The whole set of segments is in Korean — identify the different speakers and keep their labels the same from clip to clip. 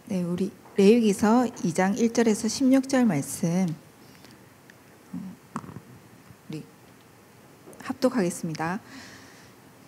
Speaker 1: 네, 우리 레위기서 2장 1절에서 16절 말씀 우리 합독하겠습니다.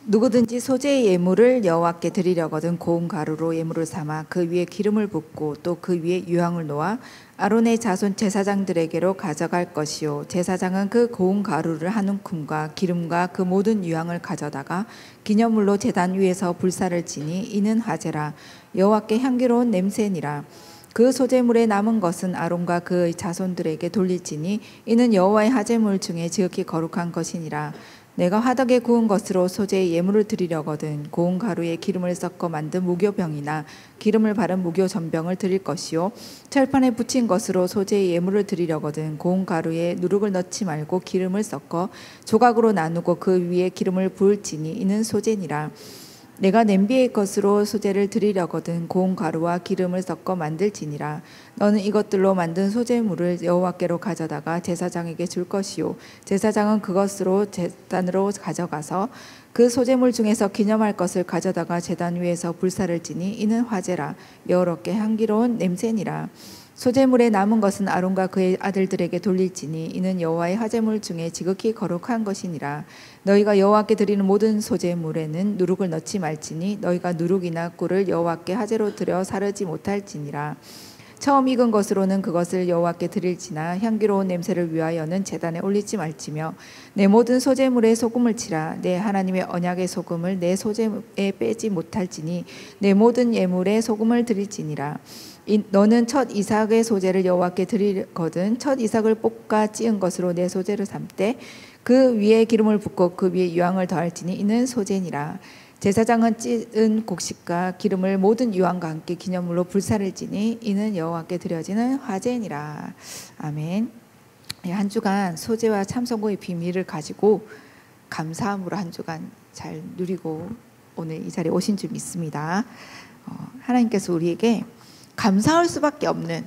Speaker 1: 누구든지 소재의 예물을 여호와께 드리려거든 고운 가루로 예물을 삼아 그 위에 기름을 붓고 또 그 위에 유향을 놓아 아론의 자손 제사장들에게로 가져갈 것이요, 제사장은 그 고운 가루를 한 움큼과 기름과 그 모든 유향을 가져다가 기념물로 제단 위에서 불사를 지니 이는 화제라. 여호와께 향기로운 냄새니라. 그 소재물에 남은 것은 아론과 그의 자손들에게 돌릴지니 이는 여호와의 화제물 중에 지극히 거룩한 것이니라. 내가 화덕에 구운 것으로 소재의 예물을 드리려거든 고운 가루에 기름을 섞어 만든 무교병이나 기름을 바른 무교전병을 드릴 것이요, 철판에 붙인 것으로 소재의 예물을 드리려거든 고운 가루에 누룩을 넣지 말고 기름을 섞어 조각으로 나누고 그 위에 기름을 부을지니 이는 소재니라. 내가 냄비의 것으로 소재를 드리려거든 고운 가루와 기름을 섞어 만들지니라. 너는 이것들로 만든 소재물을 여호와께로 가져다가 제사장에게 줄 것이요, 제사장은 그것으로 제단으로 가져가서 그 소재물 중에서 기념할 것을 가져다가 제단 위에서 불사를 지니 이는 화제라. 여호와께 향기로운 냄새니라. 소재물에 남은 것은 아론과 그의 아들들에게 돌릴지니 이는 여호와의 화제물 중에 지극히 거룩한 것이니라. 너희가 여호와께 드리는 모든 소재물에는 누룩을 넣지 말지니 너희가 누룩이나 꿀을 여호와께 화제로 드려 사르지 못할지니라. 처음 익은 것으로는 그것을 여호와께 드릴지나 향기로운 냄새를 위하여는 제단에 올리지 말지며 내 모든 소재물에 소금을 치라. 내 하나님의 언약의 소금을 내 소재에 빼지 못할지니 내 모든 예물에 소금을 드릴지니라. 너는 첫 이삭의 소재를 여호와께 드리거든 첫 이삭을 볶아 찌은 것으로 내 소재를 삼되 그 위에 기름을 붓고 그 위에 유향을 더할지니 이는 소재니라. 제사장은 찌은 곡식과 기름을 모든 유향과 함께 기념물로 불사를 지니 이는 여호와께 드려지는 화제니라. 아멘. 한 주간 소재와 참선고의 비밀을 가지고 감사함으로 한 주간 잘 누리고 오늘 이 자리에 오신 줄 믿습니다. 하나님께서 우리에게 감사할 수밖에 없는,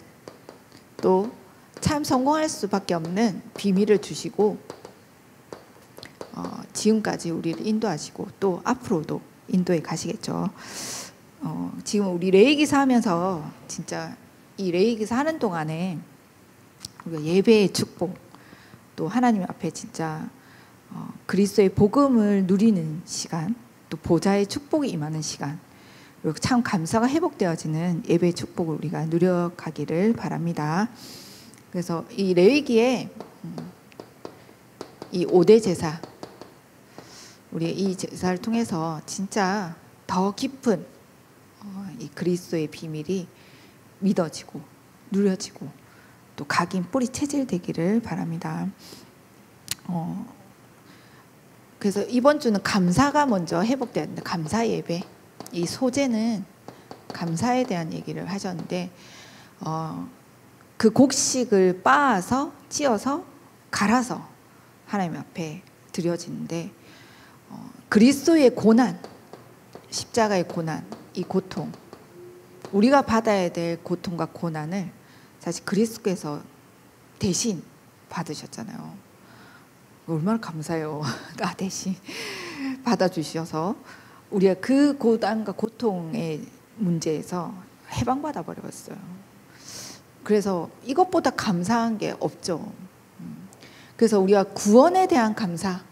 Speaker 1: 또 참 성공할 수밖에 없는 비밀을 주시고 지금까지 우리를 인도하시고 또 앞으로도 인도해 가시겠죠. 지금 우리 레위기사 하면서 진짜 이 레위기사 하는 동안에 우리가 예배의 축복, 또 하나님 앞에 진짜 그리스도의 복음을 누리는 시간, 또 보좌의 축복이 임하는 시간, 그리고 참 감사가 회복되어지는 예배의 축복을 우리가 누려가기를 바랍니다. 그래서 이 레위기에 이 5대 제사, 우리 이 제사를 통해서 진짜 더 깊은 이 그리스도의 비밀이 믿어지고 누려지고 또 각인 뿌리 체질되기를 바랍니다. 그래서 이번 주는 감사가 먼저 회복돼야 된다. 감사 예배. 이 소재는 감사에 대한 얘기를 하셨는데 그 곡식을 빻아서 찧어서 갈아서 하나님 앞에 드려지는데 그리스도의 고난, 십자가의 고난, 이 고통, 우리가 받아야 될 고통과 고난을 사실 그리스도께서 대신 받으셨잖아요. 얼마나 감사해요. 나 대신 받아주셔서 우리가 그 고난과 고통의 문제에서 해방받아 버렸어요. 그래서 이것보다 감사한 게 없죠. 그래서 우리가 구원에 대한 감사,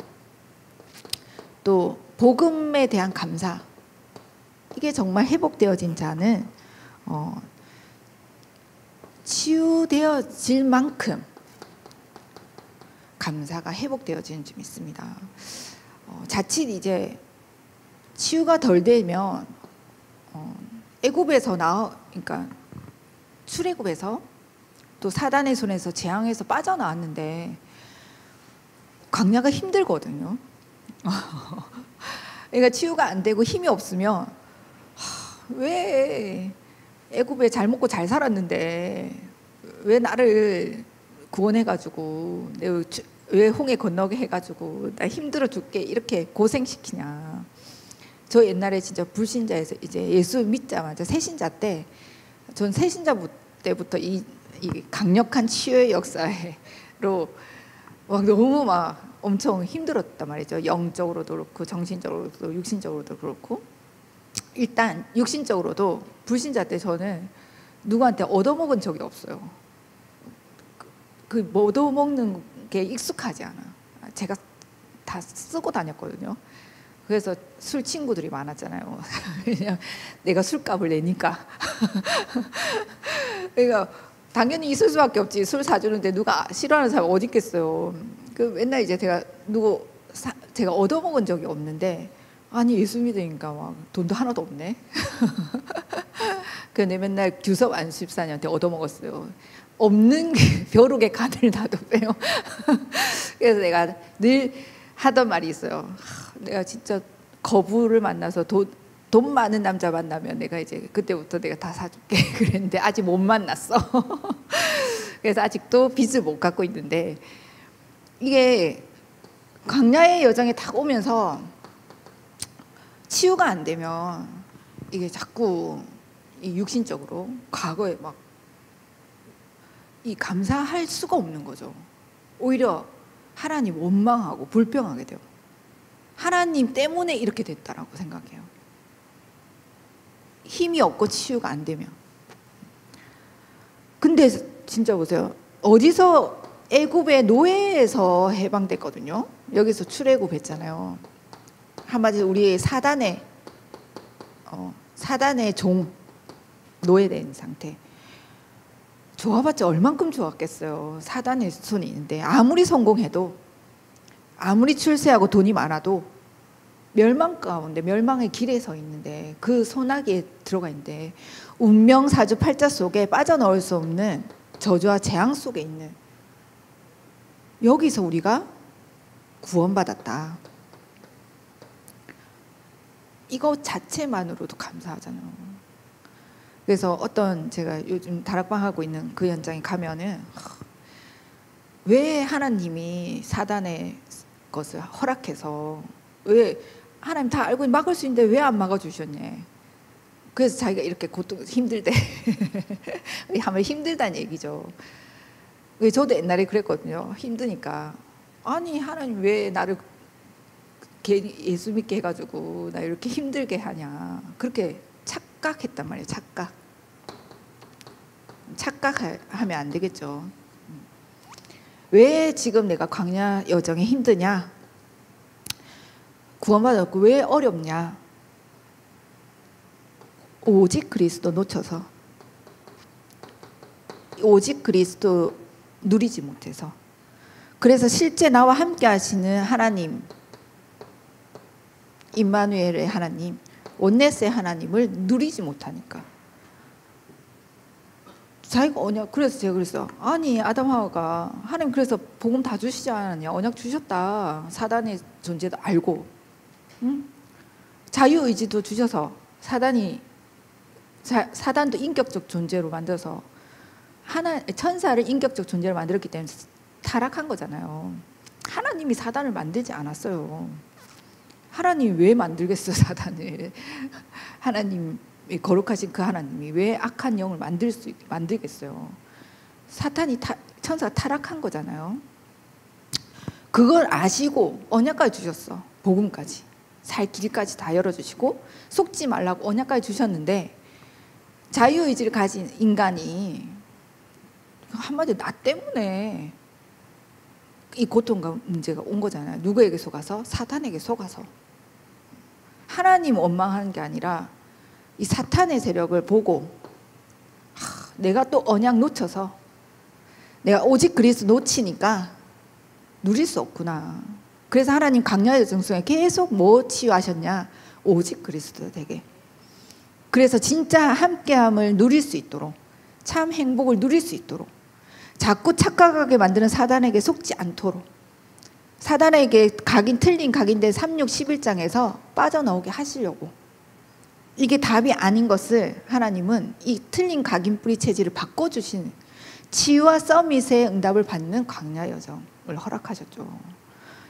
Speaker 1: 또 복음에 대한 감사, 이게 정말 회복되어진 자는 치유되어질 만큼 감사가 회복되어지는 줄 믿습니다. 자칫 이제 치유가 덜 되면 애굽에서 그러니까 출애굽에서 또 사단의 손에서 재앙에서 빠져나왔는데 광야가 힘들거든요. 그러니까 치유가 안 되고 힘이 없으면 왜 애굽에 잘 먹고 잘 살았는데 왜 나를 구원해가지고 왜 홍해 건너게 해가지고 나 힘들어 죽게 이렇게 고생시키냐. 저 옛날에 진짜 불신자에서 이제 예수 믿자마자 새신자 때, 전 새신자 때부터 이 강력한 치유의 역사로 너무 막 엄청 힘들었단 말이죠. 영적으로도 그렇고 정신적으로도 육신적으로도 그렇고. 일단 육신적으로도 불신자 때 저는 누구한테 얻어먹은 적이 없어요. 그 얻어먹는 게 익숙하지 않아. 제가 다 쓰고 다녔거든요. 그래서 술 친구들이 많았잖아요. 그냥 내가 술값을 내니까. 그러니까 당연히 있을 수밖에 없지. 술 사주는데 누가 싫어하는 사람 어디 있겠어요. 그 맨날 이제 제가 얻어먹은 적이 없는데, 아니 예수 믿으니까 막 돈도 하나도 없네. 그래서 맨날 규섭 안수집사님한테 얻어먹었어요. 없는 벼룩의 간을 나도 빼요. 그래서 내가 늘 하던 말이 있어요. 내가 진짜 거부를 만나서 돈 많은 남자 만나면 내가 이제 그때부터 내가 다 사줄게 그랬는데 아직 못 만났어. 그래서 아직도 빚을 못 갚고 있는데, 이게 광야의 여정에 딱 오면서 치유가 안 되면 이게 자꾸 이 육신적으로 과거에 막 이 감사할 수가 없는 거죠. 오히려 하나님 원망하고 불평하게 돼요. 하나님 때문에 이렇게 됐다라고 생각해요. 힘이 없고 치유가 안 되면. 근데 진짜 보세요. 어디서 애굽의 노예에서 해방됐거든요. 여기서 출애굽 했잖아요. 한마디로 우리의 사단의 종, 노예된 상태. 좋아봤자 얼만큼 좋았겠어요. 사단의 손이 있는데 아무리 성공해도, 아무리 출세하고 돈이 많아도 멸망 가운데, 멸망의 길에 서 있는데, 그 소나기에 들어가 있는데 운명 사주 팔자 속에 빠져나올 수 없는 저주와 재앙 속에 있는, 여기서 우리가 구원받았다. 이거 자체만으로도 감사하잖아요. 그래서 제가 요즘 다락방 하고 있는 그 현장에 가면은, 왜 하나님이 사단의 것을 허락해서, 왜 하나님 다 알고 막을 수 있는데 왜 안 막아주셨냐. 그래서 자기가 이렇게 힘들대. 하면 힘들다는 얘기죠. 저도 옛날에 그랬거든요. 힘드니까, 아니 하나님 왜 나를 예수 믿게 해가지고 나 이렇게 힘들게 하냐, 그렇게 착각했단 말이에요. 착각하면 안 되겠죠. 왜 지금 내가 광야 여정에 힘드냐, 구원받았고 왜 어렵냐, 오직 그리스도 놓쳐서, 오직 그리스도 누리지 못해서. 그래서 실제 나와 함께 하시는 하나님, 임마누엘의 하나님, 온네스의 하나님을 누리지 못하니까. 자기가 그래서 제가 그랬어요. 아니 아담 하와가 하나님 그래서 복음 다 주시지 않았냐, 언약 주셨다. 사단의 존재도 알고, 응? 자유의지도 주셔서 사단도 인격적 존재로 만들어서 천사를 인격적 존재로 만들었기 때문에 타락한 거잖아요. 하나님이 사단을 만들지 않았어요. 하나님이 왜 만들겠어요, 사단을. 하나님이 거룩하신 그 하나님이 왜 악한 영을 만들겠어요. 천사가 타락한 거잖아요. 그걸 아시고 언약까지 주셨어. 복음까지, 살 길까지 다 열어주시고 속지 말라고 언약까지 주셨는데, 자유의지를 가진 인간이 한마디로 나 때문에 이 고통과 문제가 온 거잖아요. 누구에게 속아서? 사탄에게 속아서. 하나님 원망하는 게 아니라 이 사탄의 세력을 보고, 내가 또 언약 놓쳐서, 내가 오직 그리스도 놓치니까 누릴 수 없구나. 그래서 하나님 광야의 정성에 계속 뭐 치유하셨냐, 오직 그리스도 되게. 그래서 진짜 함께함을 누릴 수 있도록, 참 행복을 누릴 수 있도록, 자꾸 착각하게 만드는 사단에게 속지 않도록, 사단에게 틀린 각인된 3, 6, 11장에서 빠져나오게 하시려고. 이게 답이 아닌 것을 하나님은 이 틀린 각인 뿌리 체질을 바꿔주신, 치유와 서밋의 응답을 받는 광야 여정을 허락하셨죠.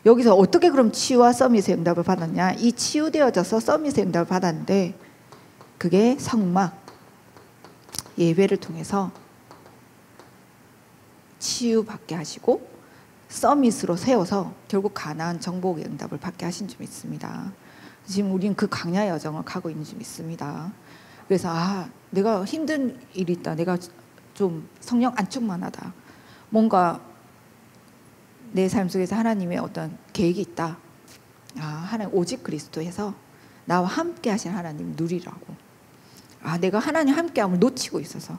Speaker 1: 여기서 어떻게 그럼 치유와 서밋의 응답을 받았냐, 이 치유되어져서 서밋의 응답을 받았는데, 그게 성막 예배를 통해서 치유받게 하시고 서밋으로 세워서 결국 가나안 정복의 응답을 받게 하신 줄 믿습니다. 지금 우리는 그 광야 여정을 가고 있는 줄 믿습니다. 그래서 내가 힘든 일이 있다. 내가 좀 성령 안축만하다. 뭔가 내 삶 속에서 하나님의 어떤 계획이 있다. 하나님 오직 그리스도에서 나와 함께 하신 하나님 누리라고. 내가 하나님 함께함을 놓치고 있어서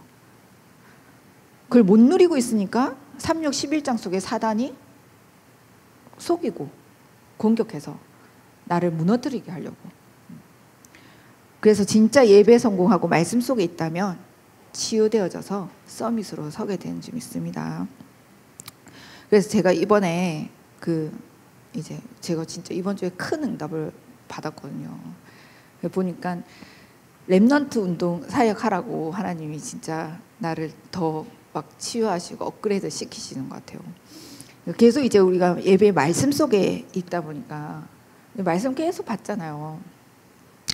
Speaker 1: 그걸 못 누리고 있으니까 3, 6, 11장 속에 사단이 속이고 공격해서 나를 무너뜨리게 하려고. 그래서 진짜 예배 성공하고 말씀 속에 있다면 치유되어져서 서밋으로 서게 되는 줄 믿습니다. 그래서 제가 이번에 제가 진짜 이번 주에 큰 응답을 받았거든요. 보니까 렘넌트 운동 사역하라고 하나님이 진짜 나를 더 막 치유하시고 업그레이드 시키시는 것 같아요. 계속 이제 우리가 예배 말씀 속에 있다 보니까 말씀 계속 받잖아요.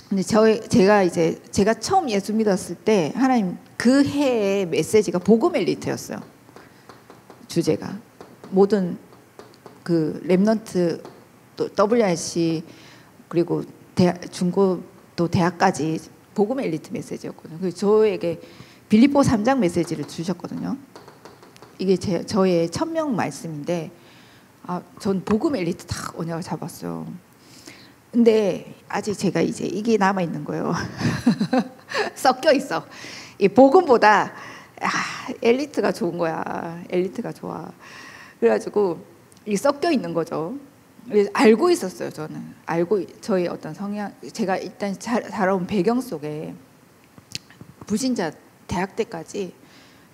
Speaker 1: 근데 제가 처음 예수 믿었을 때 하나님 그 해의 메시지가 복음 엘리트였어요. 주제가 모든 그 렘넌트 또 WRC 그리고 중고도 대학까지 복음 엘리트 메시지였거든요. 그래서 저에게 빌립보 3장 메시지를 주셨거든요. 이게 저의 천명 말씀인데 전 복음 엘리트 딱 언약을 잡았어요. 근데 아직 제가 이제 이게 남아 있는 거예요. 섞여 있어. 이 복음보다 엘리트가 좋은 거야. 엘리트가 좋아. 그래가지고 이 섞여 있는 거죠. 알고 있었어요. 저는 저의 어떤 성향, 제가 일단 자라온 배경 속에 불신자 대학 때까지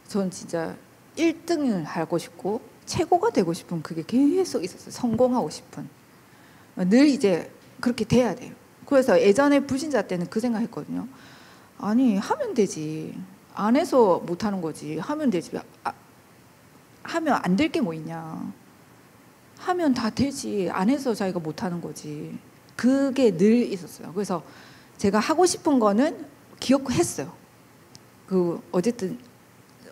Speaker 1: 전 진짜 1등을 하고 싶고 최고가 되고 싶은 그게 계속 있었어요. 성공하고 싶은. 늘 이제 그렇게 돼야 돼요. 그래서 예전에 불신자 때는 그 생각했거든요. 아니 하면 되지. 안 해서 못하는 거지. 하면 되지. 하면 안 될 게 뭐 있냐. 하면 다 되지. 안 해서 자기가 못하는 거지. 그게 늘 있었어요. 그래서 제가 하고 싶은 거는 기억했어요. 어쨌든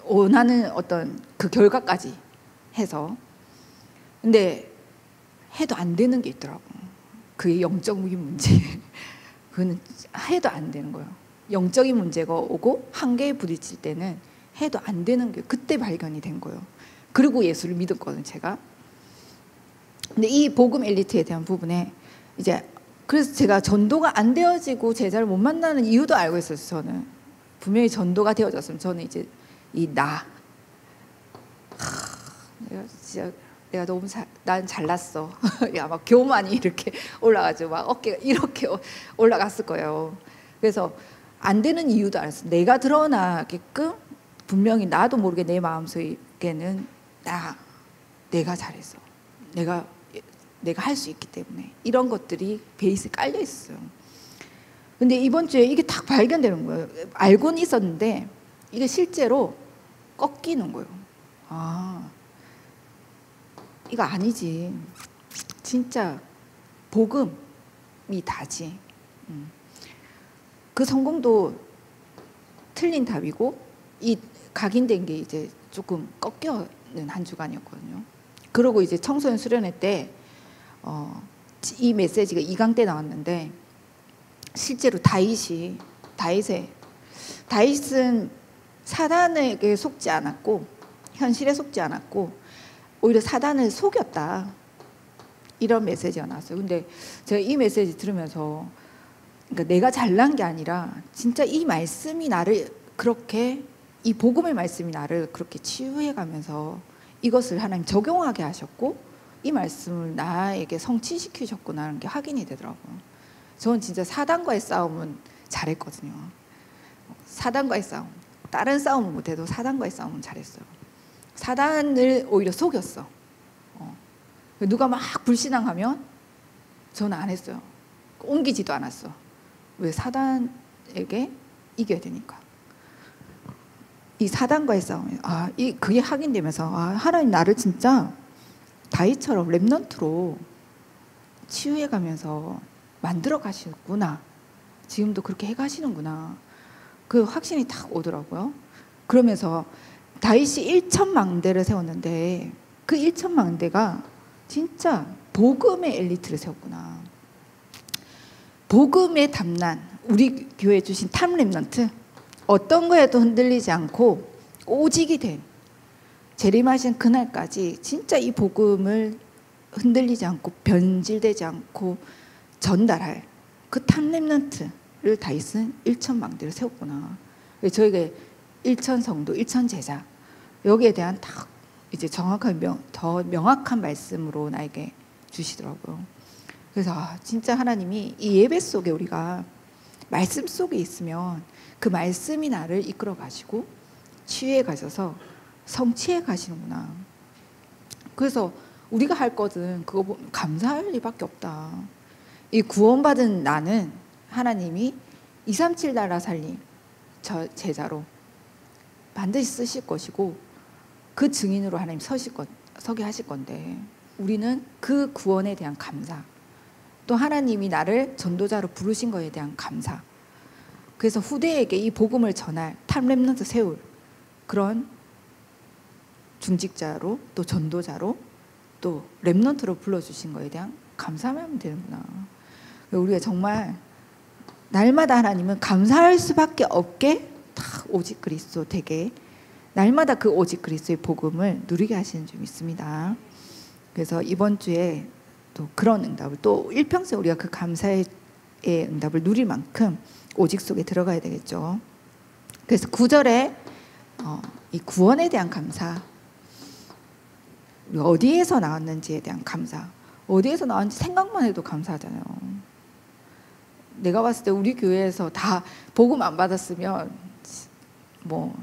Speaker 1: 원하는 어떤 그 결과까지 해서. 근데 해도 안 되는 게 있더라고. 그게 영적인 문제. 그거는 해도 안 되는 거예요. 영적인 문제가 오고 한계에 부딪힐 때는 해도 안 되는 게 그때 발견이 된 거예요. 그리고 예수를 믿었거든요, 제가. 근데 이 복음 엘리트에 대한 부분에 그래서 제가 전도가 안 되어지고 제자를 못 만나는 이유도 알고 있었어요. 저는 분명히 전도가 되어졌으면 저는 이제 내가 너무 난 잘났어. 야, 막 교만이 이렇게 올라가지고 막 어깨가 이렇게 올라갔을 거예요. 그래서 안 되는 이유도 알았어. 내가 드러나게끔 분명히 나도 모르게 내 마음속에는 내가 잘했어. 내가 할 수 있기 때문에 이런 것들이 베이스에 깔려 있어요. 근데 이번 주에 이게 딱 발견되는 거예요. 알고는 있었는데 이게 실제로 꺾이는 거예요. 이거 아니지. 진짜 복음이 다지. 그 성공도 틀린 답이고 이 각인된 게 이제 조금 꺾여는 한 주간이었거든요. 그러고 이제 청소년 수련회 때 이 메시지가 2강 때 나왔는데 실제로 다윗은 사단에게 속지 않았고 현실에 속지 않았고 오히려 사단을 속였다. 이런 메시지가 나왔어요. 근데 제가 이 메시지 들으면서 그러니까 내가 잘난 게 아니라 진짜 이 말씀이 나를 그렇게 이 복음의 말씀이 나를 그렇게 치유해가면서 이것을 하나님 적용하게 하셨고 이 말씀을 나에게 성취시키셨구나 하는 게 확인이 되더라고요. 저는 진짜 사단과의 싸움은 잘했거든요. 사단과의 싸움. 다른 싸움은 못해도 사단과의 싸움은 잘했어요. 사단을 오히려 속였어. 누가 막 불신앙하면 저는 안 했어요. 옮기지도 않았어. 왜? 사단에게 이겨야 되니까. 이 사단과의 싸움이 그게 확인되면서 하나님 나를 진짜 다윗처럼 렘넌트로 치유해가면서 만들어 가시구나. 지금도 그렇게 해가시는구나. 그 확신이 딱 오더라고요. 그러면서 다윗이 1천망대를 세웠는데 그 1천망대가 진짜 복음의 엘리트를 세웠구나. 복음의 담난 우리 교회 주신 탑 렘넌트, 어떤 거에도 흔들리지 않고 오직이 된, 재림하신 그날까지 진짜 이 복음을 흔들리지 않고 변질되지 않고 전달할 그 탑 렘넌트를 다윗은 일천망대를 세웠구나. 저에게 일천 성도, 일천 제자, 여기에 대한 딱 이제 정확한 더 명확한 말씀으로 나에게 주시더라고요. 그래서 진짜 하나님이 이 예배 속에 우리가 말씀 속에 있으면 그 말씀이 나를 이끌어 가시고 치유해 가셔서 성취해 가시는구나. 그래서 우리가 할 것은 그거 보면 감사할 일밖에 없다. 이 구원받은 나는 하나님이 237 나라 살림 저 제자로 반드시 쓰실 것이고 그 증인으로 하나님 서게 하실 건데, 우리는 그 구원에 대한 감사, 또 하나님이 나를 전도자로 부르신 것에 대한 감사, 그래서 후대에게 이 복음을 전할 탑 렘넌트 세울 그런 중직자로 또 전도자로 또 렘넌트로 불러주신 것에 대한 감사하면 되는구나. 우리가 정말 날마다 하나님은 감사할 수밖에 없게 다 오직 그리스도 되게 날마다 그 오직 그리스도의 복음을 누리게 하시는 줄 믿습니다. 그래서 이번 주에 또 그런 응답을, 또 일평생 우리가 그 감사의 응답을 누릴 만큼 오직 속에 들어가야 되겠죠. 그래서 9절에 이 구원에 대한 감사, 우리가 어디에서 나왔는지에 대한 감사, 어디에서 나왔는지 생각만 해도 감사하잖아요. 내가 봤을 때 우리 교회에서 다 복음 안 받았으면 뭐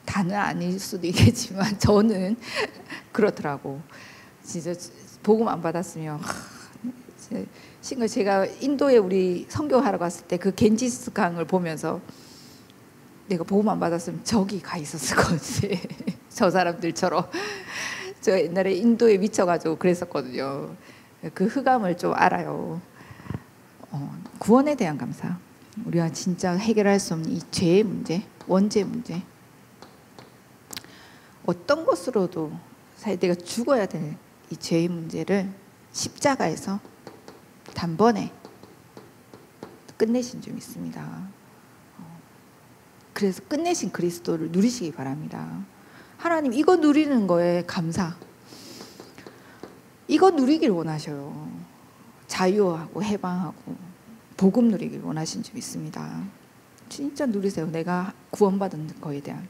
Speaker 1: 다는 아닐 수도 있겠지만 저는 그렇더라고. 진짜 복음 안 받았으면 제가 인도에 우리 선교하러 갔을 때 그 겐지스 강을 보면서 내가 복음 안 받았으면 저기 가 있었을 건지 저 사람들처럼. 저 옛날에 인도에 미쳐가지고 그랬었거든요. 그 흑암을 좀 알아요. 구원에 대한 감사, 우리가 진짜 해결할 수 없는 이 죄의 문제, 원죄 문제, 어떤 것으로도 사실 내가 죽어야 될 이 죄의 문제를 십자가에서 단번에 끝내신 줄 믿습니다. 그래서 끝내신 그리스도를 누리시기 바랍니다. 하나님 이거 누리는 거에 감사, 이거 누리길 원하셔요. 자유하고 해방하고 복음 누리길 원하신 줄 믿습니다. 진짜 누리세요. 내가 구원받은 거에 대한.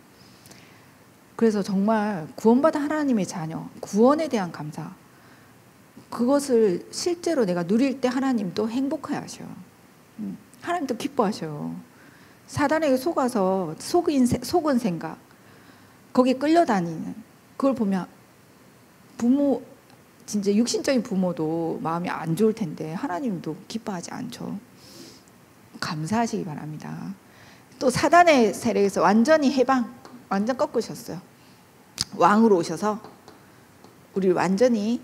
Speaker 1: 그래서 정말 구원받은 하나님의 자녀, 구원에 대한 감사, 그것을 실제로 내가 누릴 때 하나님도 행복해 하셔요. 하나님도 기뻐하셔요. 사단에게 속아서 속은 생각, 거기에 끌려다니는 그걸 보면 부모, 진짜 육신적인 부모도 마음이 안 좋을 텐데 하나님도 기뻐하지 않죠. 감사하시기 바랍니다. 또 사단의 세력에서 완전히 해방, 완전 꺾으셨어요. 왕으로 오셔서 우리를 완전히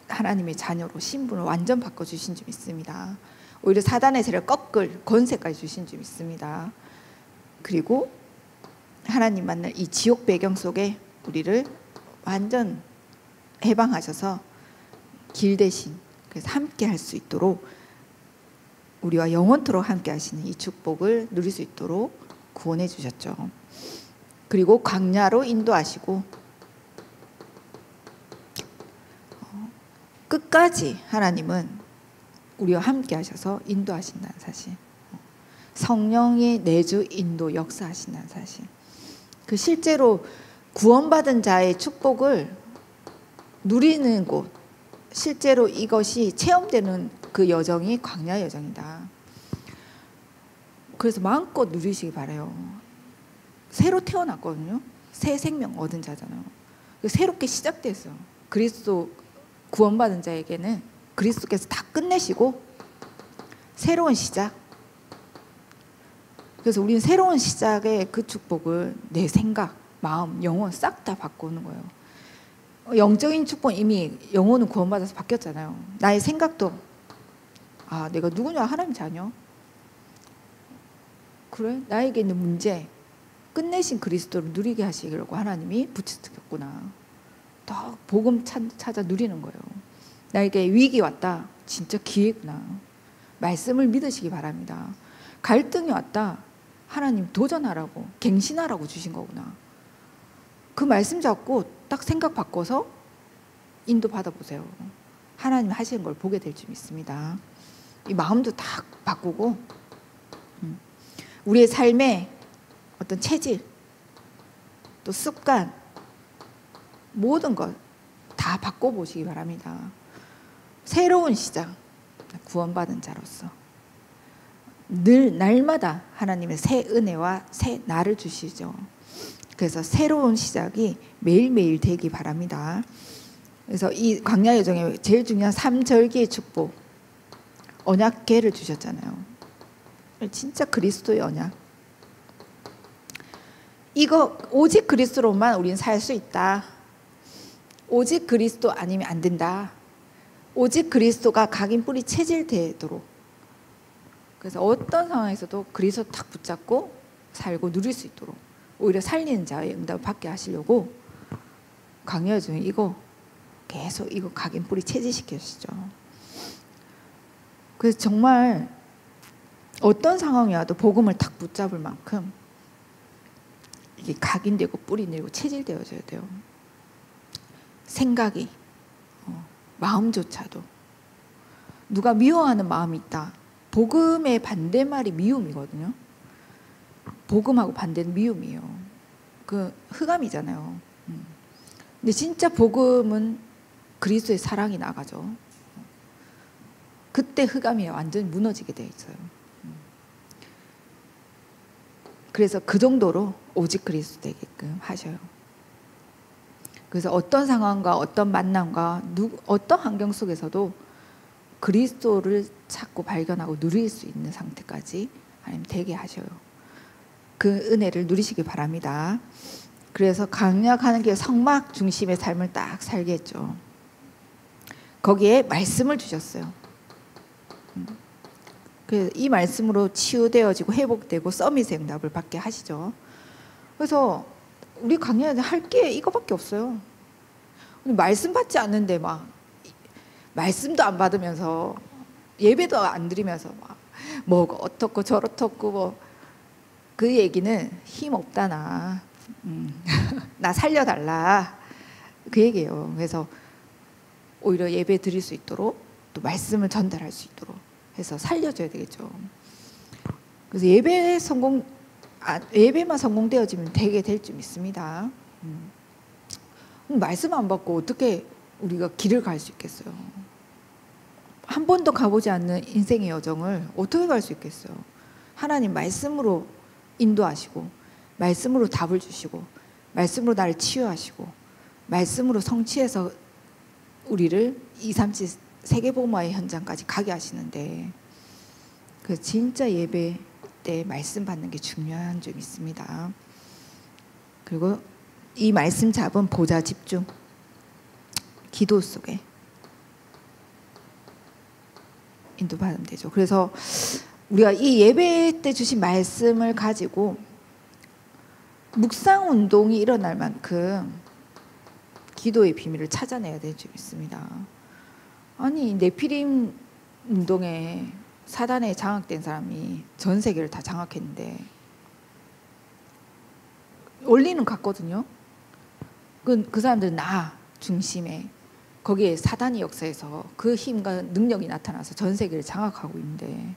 Speaker 1: 하나님의 자녀로 신분을 완전 바꿔주신 줄 믿습니다. 오히려 사단의 세력을 꺾을 권세까지 주신 줄 믿습니다. 그리고 하나님 만날 이 지옥 배경 속에 우리를 완전 해방하셔서 길 대신, 그래서 함께 할 수 있도록, 우리와 영원토록 함께 하시는 이 축복을 누릴 수 있도록 구원해 주셨죠. 그리고 광야로 인도하시고 끝까지 하나님은 우리와 함께 하셔서 인도하신다는 사실, 성령의 내주 인도 역사하신다는 사실, 그 실제로 구원받은 자의 축복을 누리는 곳, 실제로 이것이 체험되는 그 여정이 광야 여정이다. 그래서 마음껏 누리시기 바라요. 새로 태어났거든요. 새 생명 얻은 자잖아요. 새롭게 시작됐어요. 그리스도 구원받은 자에게는 그리스도께서 다 끝내시고 새로운 시작. 그래서 우리는 새로운 시작의 그 축복을 내 생각, 마음, 영혼 싹 다 바꾸는 거예요. 영적인 축복, 이미 영혼은 구원받아서 바뀌었잖아요. 나의 생각도, 아, 내가 누구냐? 하나님 자녀. 그래? 나에게 있는 문제, 끝내신 그리스도를 누리게 하시려고 하나님이 붙이셨구나. 더 복음 찾아 누리는 거예요. 나에게 위기 왔다. 진짜 기회구나. 말씀을 믿으시기 바랍니다. 갈등이 왔다. 하나님 도전하라고, 갱신하라고 주신 거구나. 그 말씀 잡고 딱 생각 바꿔서 인도 받아보세요. 하나님 하시는 걸 보게 될 줄 믿습니다. 이 마음도 다 바꾸고 우리의 삶의 어떤 체질, 또 습관, 모든 것 다 바꿔보시기 바랍니다. 새로운 시작, 구원받은 자로서 늘 날마다 하나님의 새 은혜와 새 날을 주시죠. 그래서 새로운 시작이 매일매일 되기 바랍니다. 그래서 이 광야 여정에 제일 중요한 3절기의 축복, 언약궤를 주셨잖아요. 진짜 그리스도의 언약. 이거 오직 그리스도로만 우리는 살 수 있다. 오직 그리스도 아니면 안 된다. 오직 그리스도가 각인 뿌리 체질되도록. 그래서 어떤 상황에서도 그리스도 탁 붙잡고 살고 누릴 수 있도록, 오히려 살리는 자의 응답을 받게 하시려고 광야 중에 이거 계속 이거 각인 뿌리 체질시키시죠. 그래서 정말 어떤 상황이 와도 복음을 탁 붙잡을 만큼 이게 각인되고 뿌리 내리고 체질되어져야 돼요. 생각이, 마음조차도. 누가 미워하는 마음이 있다. 복음의 반대말이 미움이거든요. 복음하고 반대는 미움이에요. 그 흑암이잖아요. 근데 진짜 복음은 그리스도의 사랑이 나가죠. 그때 흑암이 완전히 무너지게 되어 있어요. 그래서 그 정도로 오직 그리스도 되게끔 하셔요. 그래서 어떤 상황과 어떤 만남과 어떤 환경 속에서도 그리스도를 찾고 발견하고 누릴 수 있는 상태까지 하나님 되게 하셔요. 그 은혜를 누리시기 바랍니다. 그래서 강약하는 게 성막 중심의 삶을 딱 살게 했죠. 거기에 말씀을 주셨어요. 그래서 이 말씀으로 치유되어지고 회복되고 서밋의 응답을 받게 하시죠. 그래서 우리 강의할 때 할 게 이거밖에 없어요. 말씀 받지 않는데 막 말씀도 안 받으면서 예배도 안 드리면서 막 뭐 어떻고 저렇고 뭐 그 얘기는 힘 없다 나. 나 살려달라 그 얘기예요. 그래서 오히려 예배 드릴 수 있도록 또 말씀을 전달할 수 있도록 해서 살려줘야 되겠죠. 그래서 예배만 성공되어지면 되게 될 줄 믿습니다. 말씀 안 받고 어떻게 우리가 길을 갈 수 있겠어요? 한 번도 가보지 않는 인생의 여정을 어떻게 갈 수 있겠어요? 하나님 말씀으로 인도하시고, 말씀으로 답을 주시고, 말씀으로 나를 치유하시고, 말씀으로 성취해서 우리를 237 세계복음화의 현장까지 가게 하시는데, 그 진짜 예배 때 말씀 받는 게 중요한 점 있습니다. 그리고 이 말씀 잡은 보좌 집중, 기도 속에 인도받으면 되죠. 그래서 우리가 이 예배 때 주신 말씀을 가지고 묵상 운동이 일어날 만큼 기도의 비밀을 찾아내야 될 줄 믿습니다. 아니 네피림 운동에 사단에 장악된 사람이 전 세계를 다 장악했는데 원리는 같거든요. 그 사람들은 나 중심에 거기에 사단이 역사해서 그 힘과 능력이 나타나서 전 세계를 장악하고 있는데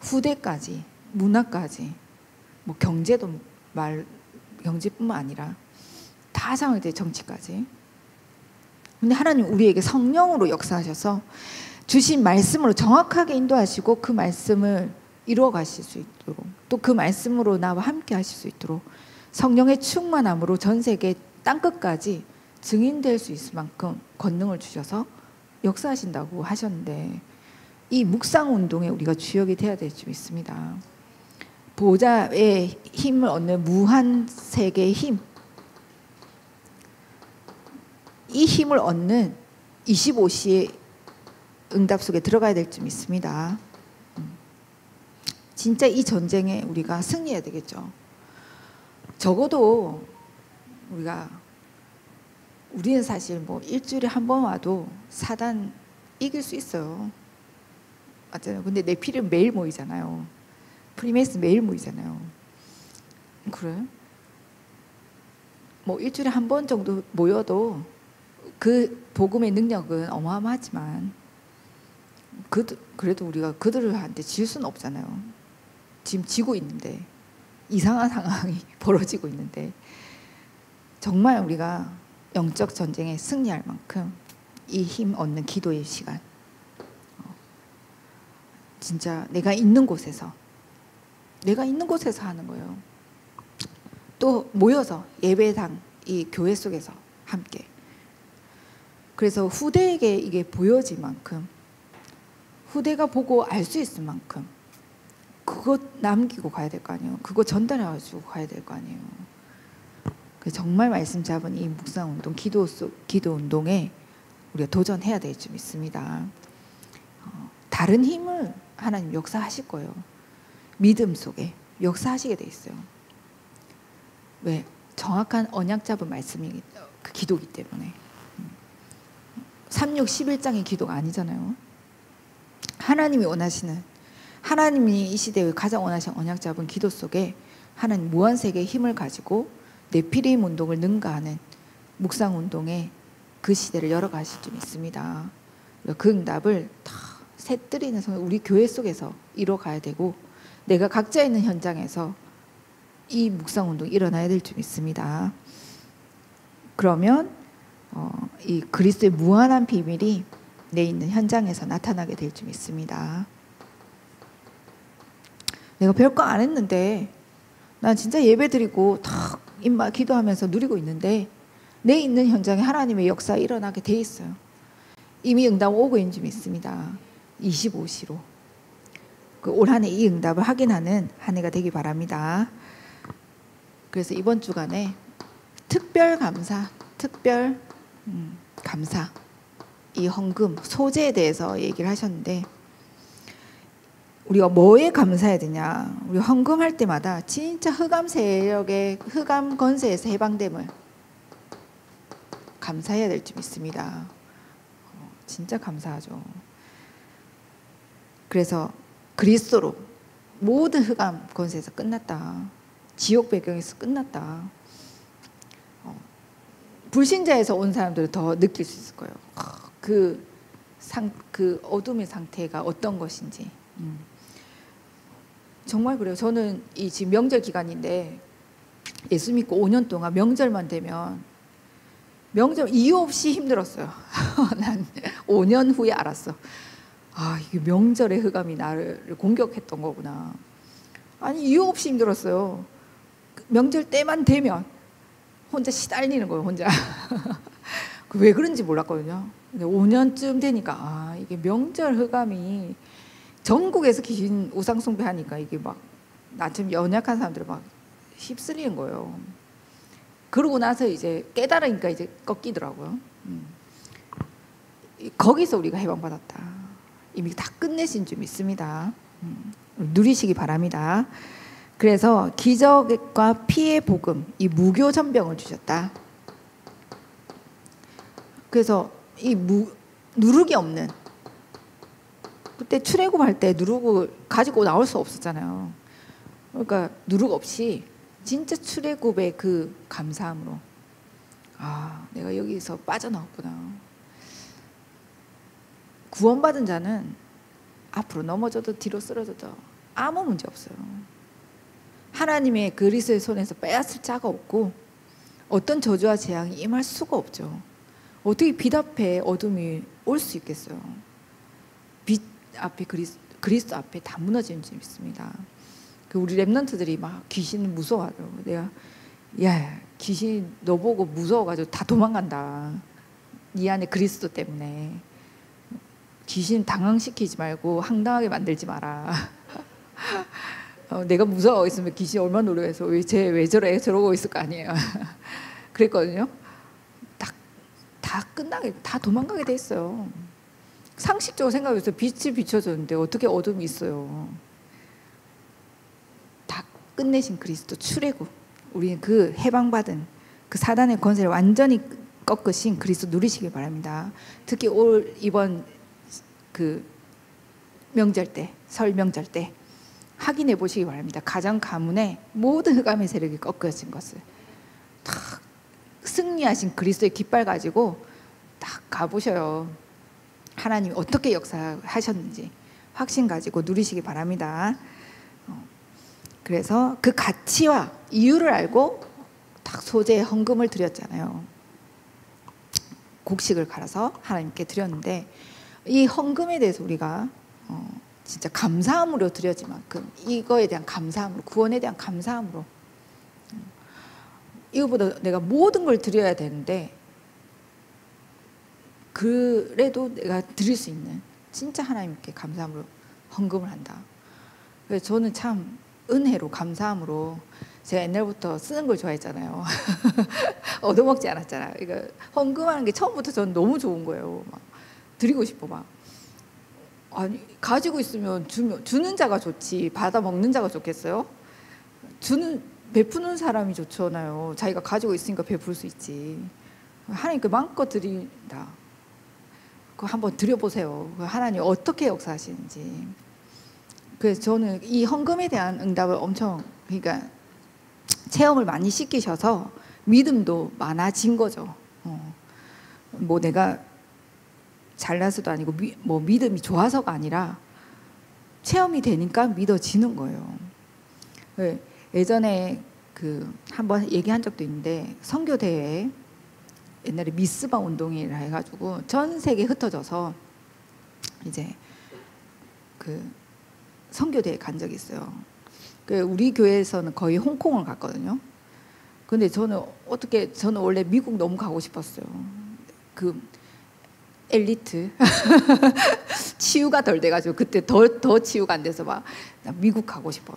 Speaker 1: 후대까지 문화까지 뭐 경제뿐만 아니라 다 장악돼 정치까지. 근데 하나님 우리에게 성령으로 역사하셔서 주신 말씀으로 정확하게 인도하시고 그 말씀을 이루어 가실 수 있도록 또 그 말씀으로 나와 함께 하실 수 있도록 성령의 충만함으로 전 세계 땅끝까지 증인될 수 있을 만큼 권능을 주셔서 역사하신다고 하셨는데 이 묵상 운동에 우리가 주역이 돼야 될 줄 믿습니다. 보좌의 힘을 얻는 무한 세계의 힘, 이 힘을 얻는 25시의 응답 속에 들어가야 될 줄 믿습니다. 진짜 이 전쟁에 우리가 승리해야 되겠죠. 적어도 우리는 사실 뭐 일주일에 한 번 와도 사단 이길 수 있어요. 맞잖아요. 근데 네필은 매일 모이잖아요. 프리메이슨 매일 모이잖아요. 그래? 뭐 일주일에 한 번 정도 모여도 그 복음의 능력은 어마어마하지만 그래도 우리가 그들한테 질 수는 없잖아요. 지금 지고 있는데, 이상한 상황이 벌어지고 있는데, 정말 우리가 영적 전쟁에 승리할 만큼 이 힘 얻는 기도의 시간, 진짜 내가 있는 곳에서 하는 거예요. 또 모여서 예배당, 이 교회 속에서 함께. 그래서 후대에게 이게 보여질 만큼, 후대가 보고 알 수 있을 만큼 그거 남기고 가야 될 거 아니에요. 그거 전달해가지고 가야 될 거 아니에요. 정말 말씀 잡은 이 묵상운동, 기도 운동에 우리가 도전해야 될 줄 믿습니다. 다른 힘을 하나님 역사하실 거예요. 믿음 속에 역사하시게 돼 있어요. 왜? 정확한 언약 잡은 말씀이 그 기도기 때문에. 3, 6, 11장의 기도가 아니잖아요. 하나님이 원하시는, 하나님이 이 시대에 가장 원하시는 언약 잡은 기도 속에 하나님 무한세계의 힘을 가지고 네피림 운동을 능가하는 묵상 운동에 그 시대를 열어가실 줄 믿습니다. 그 응답을 다 새뜨리는 우리 교회 속에서 이뤄가야 되고, 내가 각자 있는 현장에서 이 묵상 운동이 일어나야 될 줄 믿습니다. 그러면 이 그리스도의 무한한 비밀이 내 있는 현장에서 나타나게 될 줄 믿습니다. 내가 별거 안 했는데, 난 진짜 예배 드리고 탁 입만 기도하면서 누리고 있는데, 내 있는 현장에 하나님의 역사가 일어나게 돼 있어요. 이미 응답 오고 있는 줄 믿습니다. 25시로. 올 한 해 이 응답을 확인하는 한 해가 되기 바랍니다. 그래서 이번 주간에 특별 감사, 감사, 이 헌금, 소재에 대해서 얘기를 하셨는데, 우리가 뭐에 감사해야 되냐? 우리 헌금할 때마다 진짜 흑암 세력의 흑암 권세에서 해방됨을 감사해야 될 줄 믿습니다. 진짜 감사하죠. 그래서 그리스도로 모든 흑암 권세에서 끝났다. 지옥 배경에서 끝났다. 불신자에서 온 사람들은 더 느낄 수 있을 거예요. 그 어둠의 상태가 어떤 것인지. 정말 그래요. 저는 이 지금 명절 기간인데, 예수 믿고 5년 동안 명절만 되면 명절 이유 없이 힘들었어요. 난 5년 후에 알았어. 아, 이게 명절의 흑암이 나를 공격했던 거구나. 아니, 이유 없이 힘들었어요. 명절 때만 되면 혼자 시달리는 거예요, 혼자. 왜 그런지 몰랐거든요. 근데 5년쯤 되니까, 아, 이게 명절 흑암이 전국에서 귀신 우상 숭배하니까 이게 막 나처럼 연약한 사람들 막 휩쓸리는 거예요. 그러고 나서 이제 깨달으니까 이제 꺾이더라고요. 거기서 우리가 해방받았다. 이미 다 끝내신 줄 믿습니다. 누리시기 바랍니다. 그래서 기적과 피의 복음, 이 무교 전병을 주셨다. 그래서 이 누룩이 없는, 그때 출애굽할 때 누룩을 가지고 나올 수 없었잖아요. 그러니까 누룩 없이 진짜 출애굽의 그 감사함으로, 아, 내가 여기서 빠져나왔구나. 구원받은 자는 앞으로 넘어져도 뒤로 쓰러져도 아무 문제 없어요. 하나님의 그리스도의 손에서 빼앗을 자가 없고, 어떤 저주와 재앙이 임할 수가 없죠. 어떻게 빛 앞에 어둠이 올 수 있겠어요. 빛 앞에 그리스도 앞에 다 무너지는 줄 믿습니다. 우리 랩런트들이 막 귀신을 무서워하더라고요. 내가, 야, 귀신 너 보고 무서워가지고 다 도망간다. 이 안에 그리스도 때문에. 귀신 당황시키지 말고 황당하게 만들지 마라. 내가 무서워 있으면 귀신이 얼마나 노력해서 왜 저래 저러고 있을 거 아니에요. 그랬거든요. 다 끝나게, 다 도망가게 돼 있어요. 상식적으로 생각해서 빛이 비춰졌는데 어떻게 어둠이 있어요. 다 끝내신 그리스도 출애굽, 우리는 그 해방받은 그 사단의 권세를 완전히 꺾으신 그리스도 누리시길 바랍니다. 특히 이번 그 명절 때, 설 명절 때 확인해 보시기 바랍니다. 가정 가문의 모든 흑암의 세력이 꺾여진 것을 딱 승리하신 그리스도의 깃발 가지고 딱 가보셔요. 하나님이 어떻게 역사하셨는지 확신 가지고 누리시기 바랍니다. 그래서 그 가치와 이유를 알고 딱 소재의 헌금을 드렸잖아요. 곡식을 갈아서 하나님께 드렸는데, 이 헌금에 대해서 우리가 진짜 감사함으로 드려질 만큼, 이거에 대한 감사함으로, 구원에 대한 감사함으로, 이거보다 내가 모든 걸 드려야 되는데 그래도 내가 드릴 수 있는, 진짜 하나님께 감사함으로 헌금을 한다. 그래서 저는 참 은혜로, 감사함으로, 제가 옛날부터 쓰는 걸 좋아했잖아요. 얻어먹지 않았잖아요. 이거 헌금하는 게 처음부터 저는 너무 좋은 거예요. 막 드리고 싶어. 막 아니, 가지고 있으면 주는 자가 좋지 받아 먹는 자가 좋겠어요? 베푸는 사람이 좋잖아요. 자기가 가지고 있으니까 베풀 수 있지. 하나님께 마음껏 드린다. 그거 한번 드려보세요. 하나님 어떻게 역사하시는지. 그래서 저는 이 헌금에 대한 응답을 엄청, 그러니까 체험을 많이 시키셔서 믿음도 많아진 거죠. 뭐 내가 잘나서도 아니고 뭐 믿음이 좋아서가 아니라 체험이 되니까 믿어지는 거예요. 예전에 한번 얘기한 적도 있는데, 선교대회에 옛날에 미스바 운동이라 해가지고 전 세계에 흩어져서 이제 선교대회 간 적이 있어요. 우리 교회에서는 거의 홍콩을 갔거든요. 근데 저는 원래 미국 너무 가고 싶었어요. 엘리트 치유가 덜 돼가지고 그때 더 치유가 안 돼서 막 미국 가고 싶어.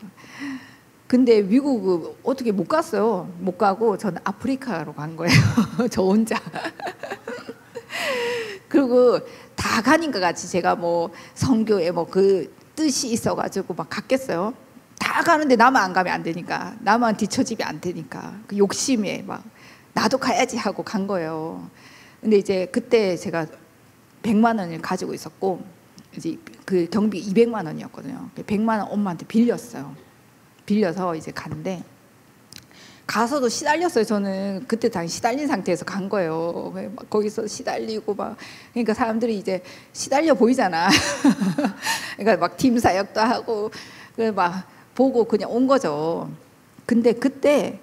Speaker 1: 근데 미국 어떻게 못 갔어요. 못 가고 저는 아프리카로 간 거예요. 저 혼자. 그리고 다 가니까 같이 제가 뭐 선교에 뭐 그 뜻이 있어가지고 막 갔겠어요. 다 가는데 나만 안 가면 안 되니까, 나만 뒤처지면 안 되니까 그 욕심에 막 나도 가야지 하고 간 거예요. 근데 이제 그때 제가 100만 원을 가지고 있었고, 이제 그 경비 200만 원이었거든요. 100만 원 엄마한테 빌려서 이제 갔는데, 가서도 시달렸어요. 저는 그때 당시 시달린 상태에서 간 거예요. 막 거기서 시달리고 막, 그러니까 사람들이 이제 시달려 보이잖아. 그러니까 막 팀 사역도 하고 막 보고 그냥 온 거죠. 근데 그때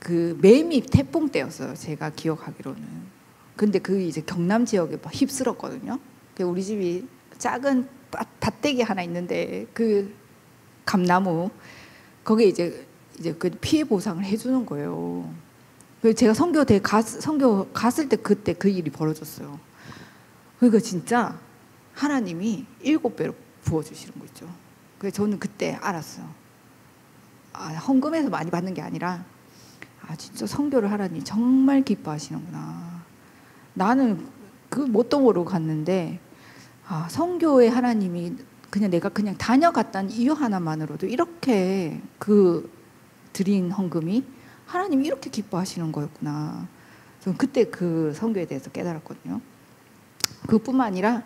Speaker 1: 매미 태풍 때였어요. 제가 기억하기로는. 근데 이제 경남 지역에 막 휩쓸었거든요. 우리 집이 작은 밭대기 하나 있는데 감나무 거기에 이제 그 피해 보상을 해주는 거예요. 그래서 제가 선교 갔을 때 그때 그 일이 벌어졌어요. 그러니까 진짜 하나님이 7배로 부어주시는 거 있죠. 그래서 저는 그때 알았어요. 헌금에서 많이 받는 게 아니라 진짜 선교를 하나님 정말 기뻐하시는구나. 나는 그 뭣도 모르고 갔는데 선교에 하나님이 내가 그냥 다녀갔다는 이유 하나만으로도 이렇게 드린 헌금이 하나님이 이렇게 기뻐하시는 거였구나. 저는 그때 그 선교에 대해서 깨달았거든요. 그뿐만 아니라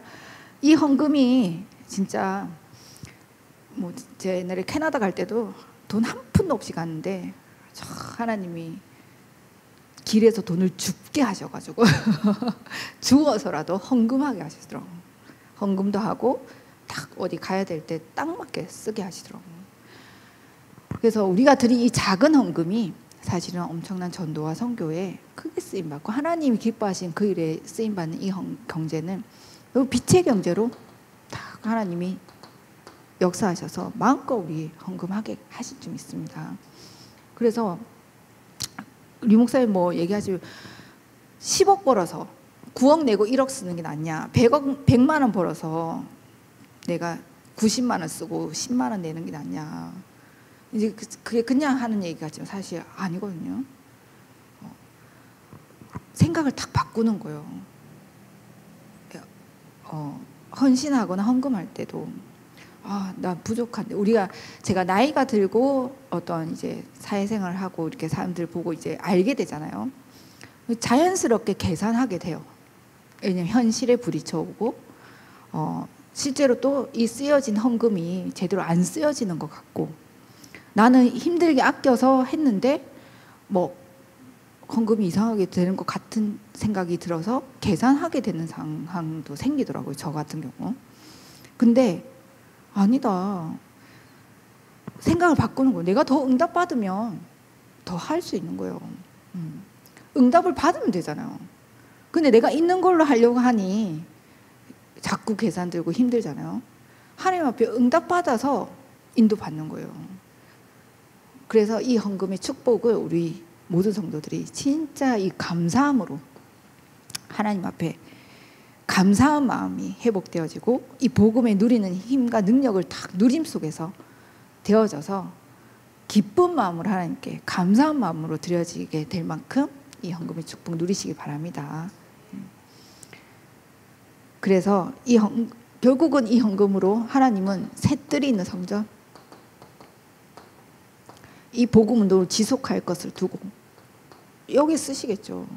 Speaker 1: 이 헌금이 진짜 뭐 제 옛날에 캐나다 갈 때도 돈 한 푼도 없이 갔는데 하나님이 길에서 돈을 줍게 하셔가지고 주어서라도 헌금하게 하시더라고요. 헌금도 하고 딱 어디 가야 될 때 딱 맞게 쓰게 하시더라고요. 그래서 우리가 드린 이 작은 헌금이 사실은 엄청난 전도와 선교에 크게 쓰임받고, 하나님이 기뻐하신 그 일에 쓰임받는 이 경제는 빛의 경제로 딱 하나님이 역사하셔서 마음껏 우리 헌금하게 하실 줄 믿습니다. 그래서 류 목사님 뭐 얘기하시면 10억 벌어서 9억 내고 1억 쓰는 게 낫냐, 100만 원 벌어서 내가 90만 원 쓰고 10만 원 내는 게 낫냐, 이제 그게 그냥 하는 얘기 같지만 사실 아니거든요. 생각을 딱 바꾸는 거예요. 헌신하거나 헌금할 때도 나 부족한데, 제가 나이가 들고 어떤 이제 사회생활을 하고 이렇게 사람들 보고 이제 알게 되잖아요. 자연스럽게 계산하게 돼요. 왜냐면 현실에 부딪혀오고 실제로 또 이 쓰여진 헌금이 제대로 안 쓰여지는 것 같고, 나는 힘들게 아껴서 했는데 뭐 헌금이 이상하게 되는 것 같은 생각이 들어서 계산하게 되는 상황도 생기더라고요, 저 같은 경우. 근데 아니다, 생각을 바꾸는 거예요. 내가 더 응답받으면 더 할 수 있는 거예요. 응답을 받으면 되잖아요. 근데 내가 있는 걸로 하려고 하니 자꾸 계산 들고 힘들잖아요. 하나님 앞에 응답받아서 인도받는 거예요. 그래서 이 헌금의 축복을 우리 모든 성도들이 진짜 이 감사함으로 하나님 앞에 감사한 마음이 회복되어지고, 이 복음에 누리는 힘과 능력을 딱 누림 속에서 되어져서 기쁜 마음으로 하나님께 감사한 마음으로 드려지게 될 만큼 이 헌금의 축복 누리시기 바랍니다. 그래서 결국은 이 헌금으로 하나님은 새뜰이 있는 성전, 이 복음 운동을 지속할 것을 두고 여기 쓰시겠죠.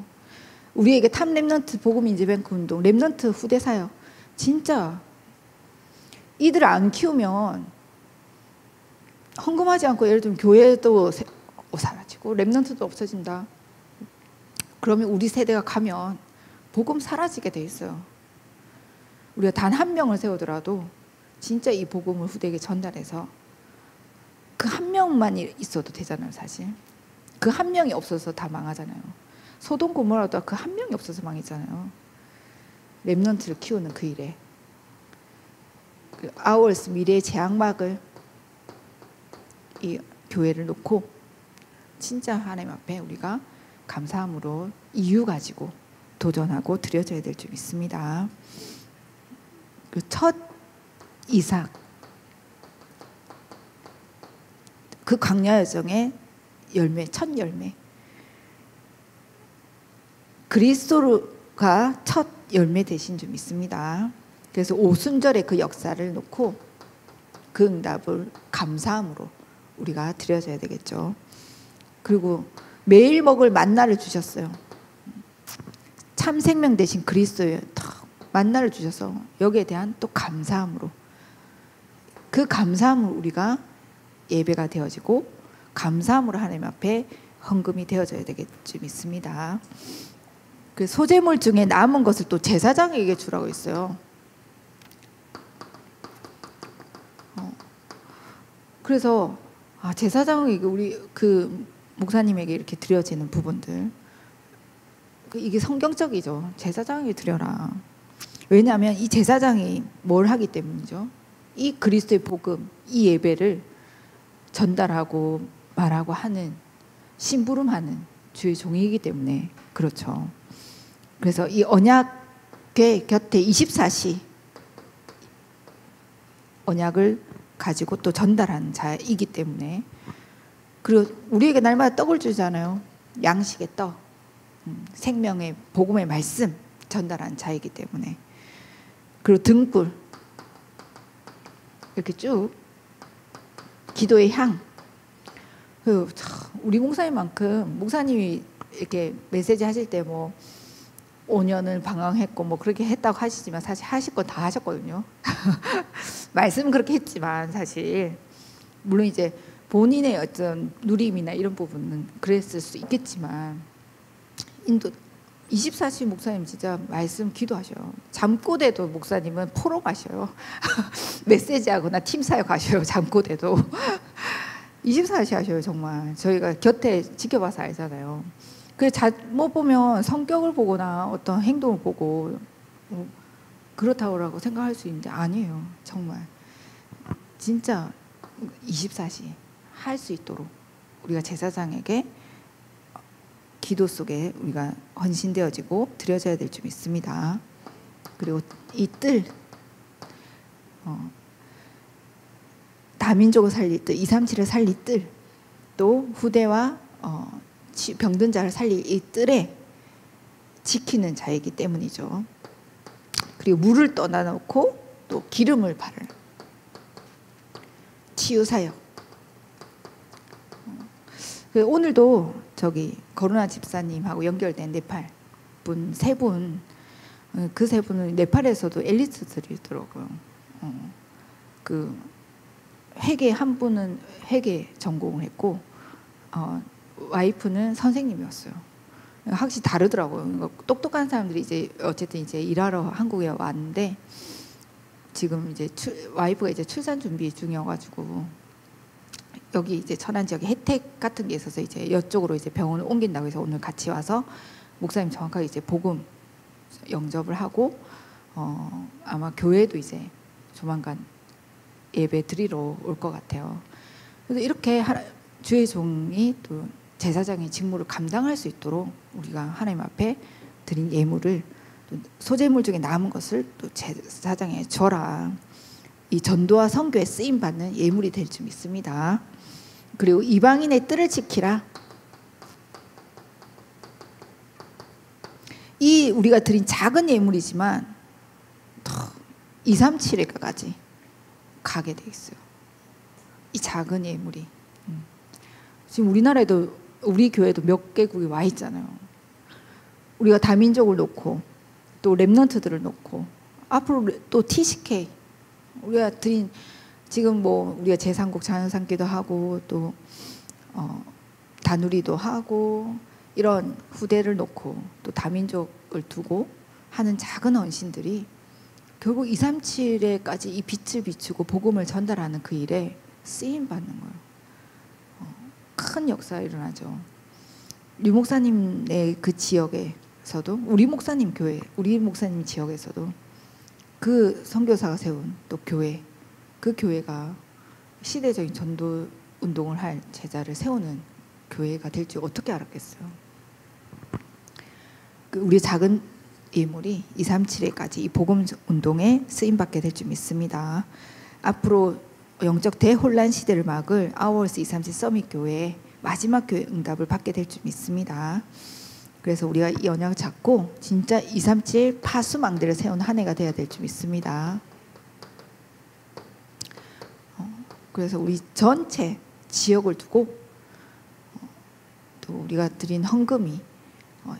Speaker 1: 우리에게 탑 렘넌트 복음 인지뱅크 운동, 렘넌트 후대 사역, 진짜 이들을 안 키우면 헌금하지 않고 예를 들면 교회도 사라지고 렘넌트도 없어진다. 그러면 우리 세대가 가면 복음 사라지게 돼 있어요. 우리가 단 한 명을 세우더라도 진짜 이 복음을 후대에게 전달해서 그 한 명만 있어도 되잖아요. 사실 그 한 명이 없어서 다 망하잖아요. 소돔 고모라도 그 한 명이 없어서 망했잖아요. 렘넌트를 키우는 그 일에 아워스 미래의 제약막을 이 교회를 놓고 진짜 하나님 앞에 우리가 감사함으로 이유 가지고 도전하고 드려져야 될 줄 믿습니다. 그 첫 이삭, 그 광야 여정의 열매, 첫 열매, 그리스도가 첫 열매 되신 줄 믿습니다. 그래서 오순절의 그 역사를 놓고 그 응답을 감사함으로 우리가 드려져야 되겠죠. 그리고 매일 먹을 만나를 주셨어요. 참 생명 되신 그리스도의 만나를 주셔서 여기에 대한 또 감사함으로, 그 감사함으로 우리가 예배가 되어지고 감사함으로 하나님 앞에 헌금이 되어져야 되겠지 믿습니다. 그 소재물 중에 남은 것을 또 제사장에게 주라고 했어요. 그래서 제사장에게, 우리 그 목사님에게 이렇게 드려지는 부분들, 이게 성경적이죠. 제사장에게 드려라. 왜냐하면 이 제사장이 뭘 하기 때문이죠. 이 그리스도의 복음, 이 예배를 전달하고 말하고 하는, 심부름하는 주의 종이기 때문에 그렇죠. 그래서 이 언약궤 곁에 24시 언약을 가지고 또 전달하는 자이기 때문에, 그리고 우리에게 날마다 떡을 주잖아요. 양식의 떡, 생명의 복음의 말씀 전달하는 자이기 때문에, 그리고 등불 이렇게 쭉 기도의 향. 우리 목사님만큼, 목사님이 이렇게 메시지 하실 때 뭐 5년을 방황했고 뭐 그렇게 했다고 하시지만 사실 하실 건 다 하셨거든요. 말씀은 그렇게 했지만 사실 물론 이제 본인의 어떤 누림이나 이런 부분은 그랬을 수 있겠지만, 인도 24시 목사님 진짜 말씀 기도하셔요. 잠꼬대도 목사님은 포로 가셔요. 메시지하거나 팀 사역 하셔요. 잠꼬대도 24시 하셔요. 정말 저희가 곁에 지켜봐서 알잖아요. 그래서 잘못 보면 성격을 보거나 어떤 행동을 보고 그렇다고 생각할 수 있는데 아니에요. 정말 진짜 24시 할 수 있도록 우리가 제사장에게 기도 속에 우리가 헌신되어지고 드려져야 될 줄 믿습니다. 그리고 이 뜰, 다민족을 살릴 뜰, 237을 살릴 뜰, 또 후대와 병든 자를 살릴 이 뜰에 지키는 자이기 때문이죠. 그리고 물을 떠나 놓고 또 기름을 바를 치유 사역. 오늘도 저기 거루나 집사님하고 연결된 네팔 분 세 분, 그 세 분은 네팔에서도 엘리트들이더라고요. 그 회계 한 분은 회계 전공을 했고 와이프는 선생님이었어요. 확실히 다르더라고요. 똑똑한 사람들이 이제 어쨌든 이제 일하러 한국에 왔는데 지금 이제 와이프가 이제 출산 준비 중이어가지고 여기 이제 천안 지역에 혜택 같은 게 있어서 이제 이쪽으로 이제 병원을 옮긴다고 해서 오늘 같이 와서 목사님 정확하게 이제 복음 영접을 하고 아마 교회도 이제 조만간 예배 드리러 올 것 같아요. 그래서 이렇게 주의 종이 또 제사장의 직무를 감당할 수 있도록 우리가 하나님 앞에 드린 예물을 또 소재물 중에 남은 것을 또 제사장의 절하 이 전도와 선교에 쓰임 받는 예물이 될 줄 믿습니다. 그리고 이방인의 뜰을 지키라. 이 우리가 드린 작은 예물이지만 237회까지 가게 돼 있어요. 이 작은 예물이. 지금 우리나라에도 우리 교회도 몇 개국이 와 있잖아요. 우리가 다민족을 놓고 또 랩넌트들을 놓고 앞으로 또 TCK 우리가 드린 지금 뭐 우리가 제3국 자연산기도 하고 또 다누리도 하고 이런 후대를 놓고 또 다민족을 두고 하는 작은 헌신들이 결국 237에까지 이 빛을 비추고 복음을 전달하는 그 일에 쓰임 받는 거예요. 큰 역사가 일어나죠. 류 목사님의 그 지역에서도 우리 목사님 교회, 우리 목사님 지역에서도 그 선교사가 세운 또 교회, 그 교회가 시대적인 전도 운동을 할 제자를 세우는 교회가 될 줄 어떻게 알았겠어요. 우리 작은 예물이 237회까지 이 복음 운동에 쓰임받게 될 줄 믿습니다. 앞으로 영적 대혼란 시대를 막을 아워스 237 서밋 교회의 마지막 교회 응답을 받게 될 줄 믿습니다. 그래서 우리가 이 언약을 잡고 진짜 237 파수망대를 세운 한 해가 되어야 될 줄 믿습니다. 그래서 우리 전체 지역을 두고 또 우리가 드린 헌금이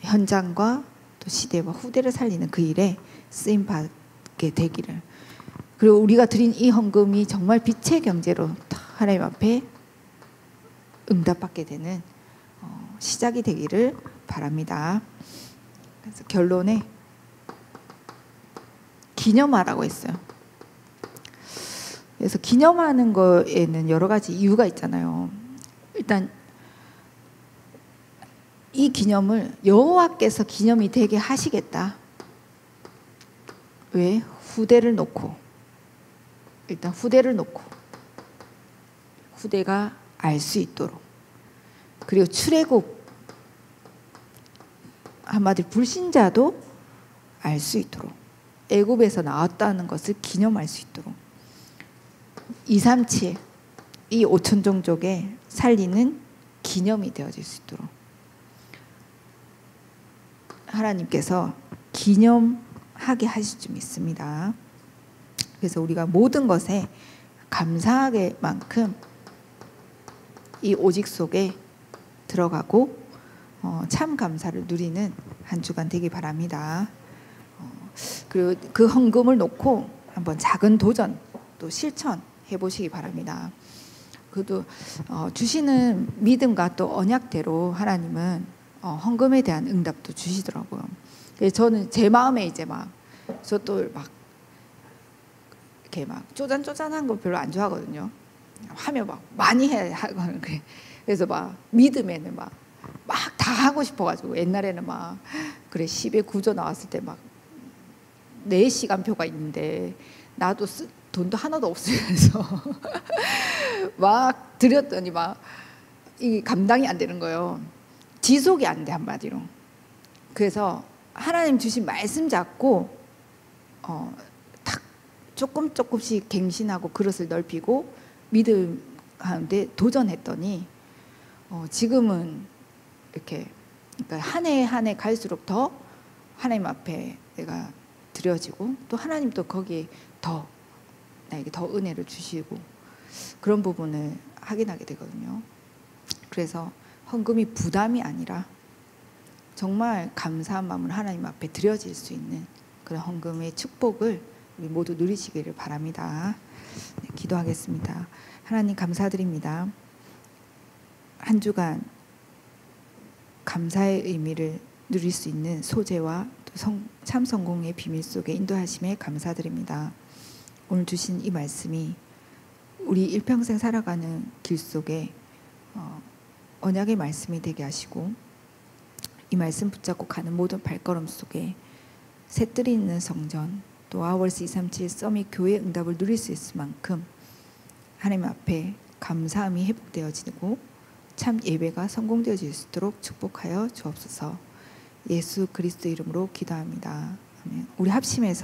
Speaker 1: 현장과 또 시대와 후대를 살리는 그 일에 쓰임 받게 되기를. 그리고 우리가 드린 이 헌금이 정말 빛의 경제로 하나님 앞에 응답받게 되는 시작이 되기를 바랍니다. 그래서 결론에 기념하라고 했어요. 그래서 기념하는 거에는 여러 가지 이유가 있잖아요. 일단 이 기념을 여호와께서 기념이 되게 하시겠다. 왜? 후대를 놓고 일단 후대를 놓고 후대가 알 수 있도록 그리고 출애굽 한마디로 불신자도 알 수 있도록 애굽에서 나왔다는 것을 기념할 수 있도록 237 이 5천 종족에 살리는 기념이 되어질 수 있도록 하나님께서 기념하게 하실 줄 믿습니다. 그래서 우리가 모든 것에 감사하게만큼 이 오직 속에 들어가고 참 감사를 누리는 한 주간 되기 바랍니다. 그리고 그 헌금을 놓고 한번 작은 도전 또 실천해 보시기 바랍니다. 그래도 주시는 믿음과 또 언약대로 하나님은 헌금에 대한 응답도 주시더라고요. 그래서 저는 제 마음에 이제 막 저 또 막 이렇게 막 쪼잔쪼잔한 거 별로 안 좋아하거든요. 하면 막 많이 해야 하거든요. 그래서 막 믿음에는 막 다 하고 싶어가지고 옛날에는 막 그래 10의 구조 나왔을 때 막 4시간표가 있는데 나도 돈도 하나도 없으면서 막 드렸더니 막 이 감당이 안 되는 거예요. 지속이 안 돼 한마디로. 그래서 하나님 주신 말씀 잡고 탁 조금씩 갱신하고 그릇을 넓히고 믿음 가운데 도전했더니 지금은 이렇게 그러니까 한 해 한 해 갈수록 더 하나님 앞에 내가 드려지고 또 하나님 또 거기에 더 나에게 더 은혜를 주시고 그런 부분을 확인하게 되거든요. 그래서 헌금이 부담이 아니라 정말 감사한 마음으로 하나님 앞에 드려질 수 있는 그런 헌금의 축복을 우리 모두 누리시기를 바랍니다. 네, 기도하겠습니다. 하나님 감사드립니다. 한 주간 감사의 의미를 누릴 수 있는 소재와 또 참 성공의 비밀 속에 인도하심에 감사드립니다. 오늘 주신 이 말씀이 우리 일평생 살아가는 길 속에 언약의 말씀이 되게 하시고 이 말씀 붙잡고 가는 모든 발걸음 속에 새뜰이 있는 성전 또 아워스 237 서밋 교회의 응답을 누릴 수 있을 만큼 하나님 앞에 감사함이 회복되어지고 참 예배가 성공되어질 수 있도록 축복하여 주옵소서. 예수 그리스도 이름으로 기도합니다. 아멘. 우리 합심해서